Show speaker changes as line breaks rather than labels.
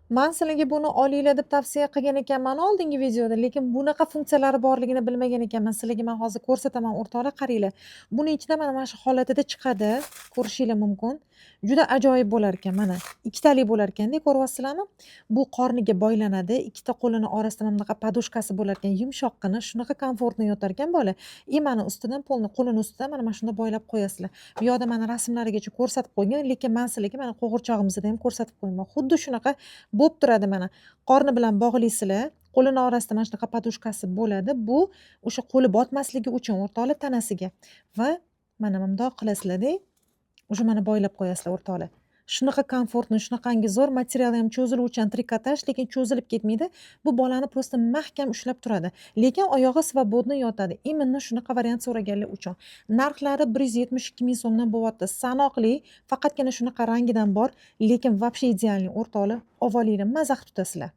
Men sizlarga buni olinglar deb tavsiya qilgan ekanman oldingi videoda, lekin bunaqa funksiyalari borligini bilmagan ekanman. Sizlarga men hozir ko'rsataman o'rtoqlar, qaranglar. Buning ichida mana shu holatida chiqadi, ko'rishinglar mumkin. Juda ajoyib bo'lar ekan mana. Ikkitalik bo'lar ekanda, ko'ryapsizlarmi? Bu qorniga boylanadi. Ikkita qo'lini orasida mana bunaqa podushkasi bo'lar ekan, yumshoqqina, shunaqa komfortni yotar ekan bola. Mana ustidan qo'lini ustidan mana shunda boylab qo'yasizlar. Bu yoqda mana rasmlarigacha ko'rsatib qo'ygan, lekin men sizlarga mana qo'g'irchog'imizda ham ko'rsatib qo'yaman. Xuddi shunaqa bo'p turadi mana. Qorni bilan bog'laysizlar. Qo'lini orasida mana shunaqa podushkasi bo'ladi. Bu o'sha qo'li botmasligi uchun o'rtoqlar tanasiga. Va mana bundoq qilasizlar-da. Уже mana boylab qo'yasizlar o'rtoqlar. Shunaqa komfortni, shunaqangi zo'r materiali ham cho'ziluvchan trikotaj, lekin cho'zilib ketmaydi. Bu bolani prosta mahkam ushlab turadi. Lekin oyog'i svobodno yotadi. Именно shunaqa variant so'raganlar uchun. Narxlari 172 ming so'mdan bo'lyapti. Sanoqli, faqatgina shunaqa rangidan bor, lekin вообще idealniy o'rtoqlar. Olvolinglar, maza qilib tutasizlar.